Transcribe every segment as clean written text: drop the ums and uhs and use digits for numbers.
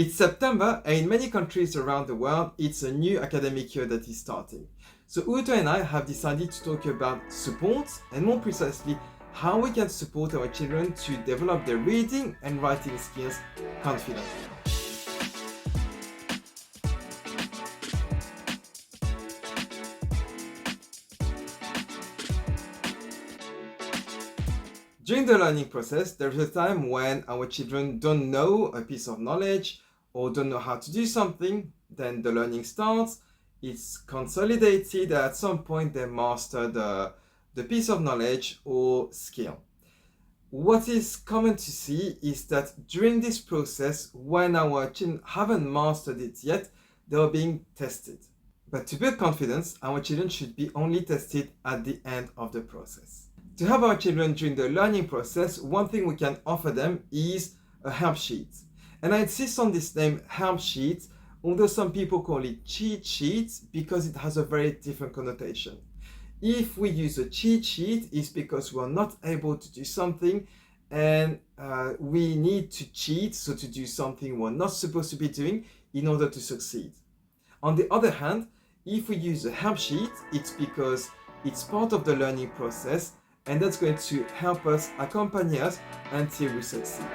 It's September, and in many countries around the world, it's a new academic year that is starting. So Uto and I have decided to talk about support, and more precisely, how we can support our children to develop their reading and writing skills confidently. During the learning process, there's a time when our children don't know a piece of knowledge or don't know how to do something. Then the learning starts, it's consolidated, at some point they master the piece of knowledge or skill. What is common to see is that during this process, when our children haven't mastered it yet, they are being tested. But to build confidence, our children should be only tested at the end of the process. To help our children during the learning process, one thing we can offer them is a help sheet. And I insist on this name, help sheet, although some people call it cheat sheet because it has a very different connotation. If we use a cheat sheet, it's because we're not able to do something and we need to cheat, so to do something we're not supposed to be doing in order to succeed. On the other hand, if we use a help sheet, it's because it's part of the learning process and that's going to help us, accompany us until we succeed.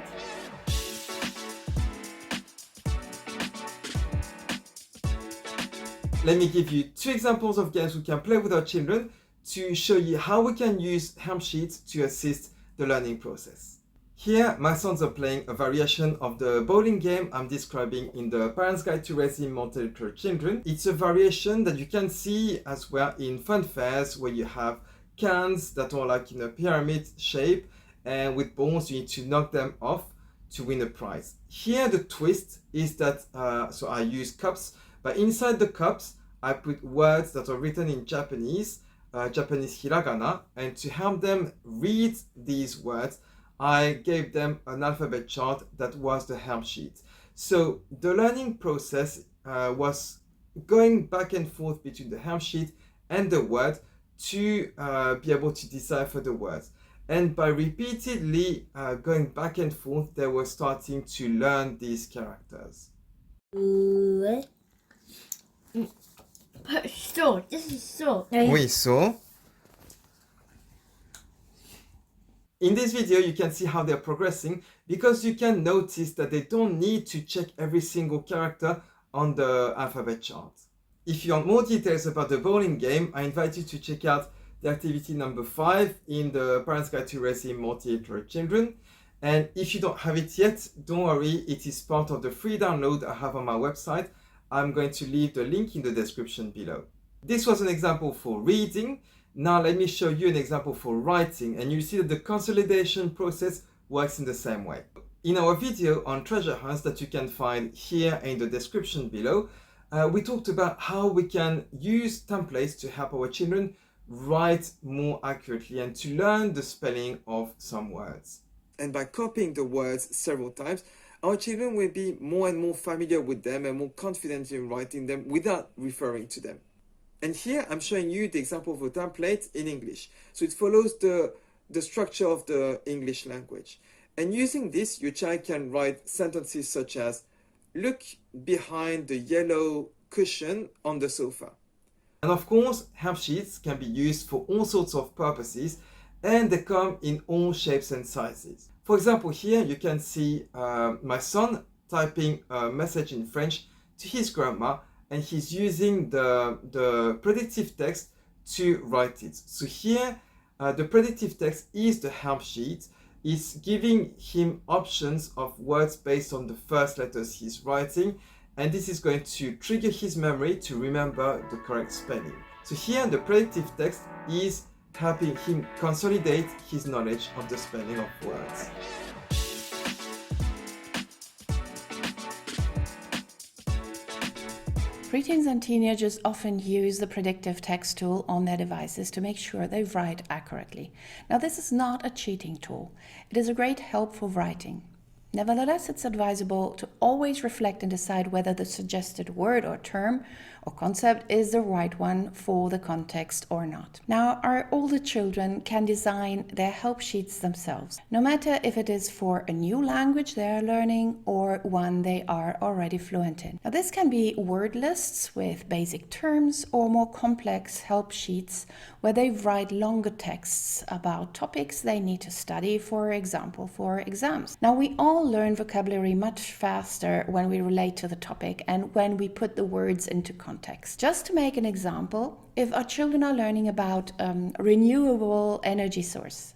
Let me give you 2 examples of games we can play with our children to show you how we can use help sheets to assist the learning process. Here, my sons are playing a variation of the bowling game I'm describing in the Parents Guide to Raising Multi-literate Children. It's a variation that you can see as well in fun fairs where you have cans that are like in a pyramid shape, and with balls you need to knock them off to win a prize. Here the twist is that, so I use cups, but inside the cups I put words that are written in Japanese hiragana, and to help them read these words, I gave them an alphabet chart that was the help sheet. So the learning process was going back and forth between the help sheet and the word to be able to decipher the words. And by repeatedly going back and forth, they were starting to learn these characters. So, this is so. Oui, so in this video, you can see how they're progressing because you can notice that they don't need to check every single character on the alphabet chart. If you want more details about the bowling game, I invite you to check out the activity number 5 in the Parents Guide to Raising Multi-literate Children. And if you don't have it yet, don't worry, it is part of the free download I have on my website. I'm going to leave the link in the description below. This was an example for reading. Now let me show you an example for writing, and you see that the consolidation process works in the same way. In our video on treasure hunts that you can find here in the description below, we talked about how we can use templates to help our children write more accurately and to learn the spelling of some words. And by copying the words several times, our children will be more and more familiar with them and more confident in writing them without referring to them. And here I'm showing you the example of a template in English. So it follows the structure of the English language. And using this, your child can write sentences such as, "Look behind the yellow cushion on the sofa." And of course, help sheets can be used for all sorts of purposes, and they come in all shapes and sizes. For example, here you can see my son typing a message in French to his grandma, and he's using the predictive text to write it. So here, the predictive text is the help sheet. It's giving him options of words based on the first letters he's writing, and this is going to trigger his memory to remember the correct spelling. So here the predictive text is helping him consolidate his knowledge of the spelling of words. Preteens and teenagers often use the predictive text tool on their devices to make sure they write accurately. Now, this is not a cheating tool. It is a great help for writing. Nevertheless, it's advisable to always reflect and decide whether the suggested word or term or concept is the right one for the context or not. Now, our older children can design their help sheets themselves, no matter if it is for a new language they are learning or one they are already fluent in. Now, this can be word lists with basic terms or more complex help sheets where they write longer texts about topics they need to study, for example, for exams. Now, we all learn vocabulary much faster when we relate to the topic and when we put the words into context. Just to make an example, if our children are learning about renewable energy source,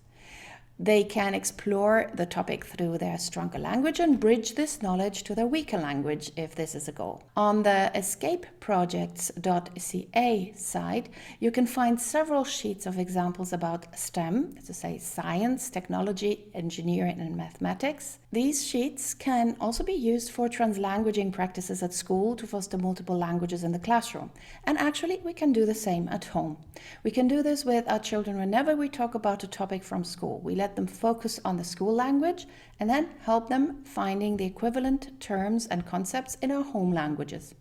they can explore the topic through their stronger language and bridge this knowledge to their weaker language if this is a goal. On the escapeprojects.ca site, you can find several sheets of examples about STEM, to say science, technology, engineering, and mathematics. These sheets can also be used for translanguaging practices at school to foster multiple languages in the classroom. And actually, we can do the same at home. We can do this with our children whenever we talk about a topic from school. We let them focus on the school language and then help them finding the equivalent terms and concepts in our home languages.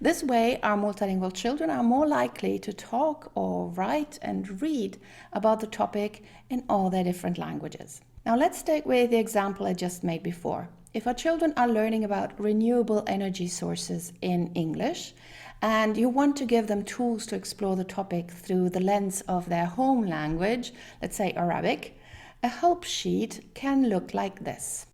This way, our multilingual children are more likely to talk or write and read about the topic in all their different languages. Now let's take with the example I just made before. If our children are learning about renewable energy sources in English, and you want to give them tools to explore the topic through the lens of their home language, let's say Arabic, a help sheet can look like this.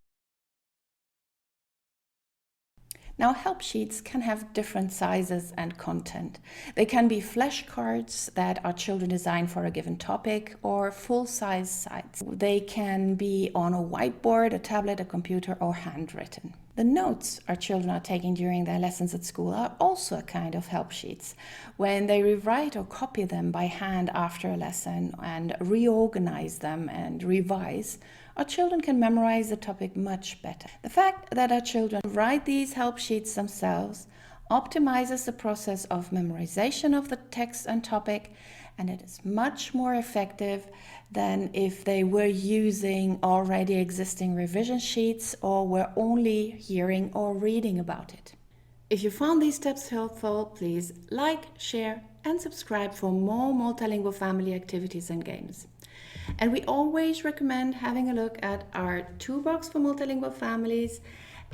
Now, help sheets can have different sizes and content. They can be flashcards that our children design for a given topic or full-size sites. They can be on a whiteboard, a tablet, a computer, or handwritten. The notes our children are taking during their lessons at school are also a kind of help sheets. When they rewrite or copy them by hand after a lesson and reorganize them and revise, our children can memorize the topic much better. The fact that our children write these help sheets themselves optimizes the process of memorization of the text and topic, and it is much more effective than if they were using already existing revision sheets or were only hearing or reading about it. If you found these tips helpful, please like, share, and subscribe for more multilingual family activities and games. And we always recommend having a look at our toolbox for multilingual families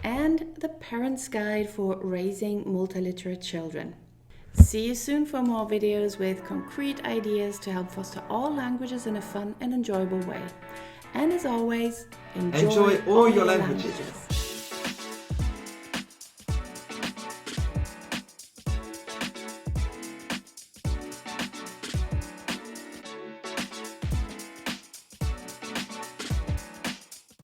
and the Parents Guide for Raising Multi-literate Children. See you soon for more videos with concrete ideas to help foster all languages in a fun and enjoyable way. And as always, enjoy all your languages.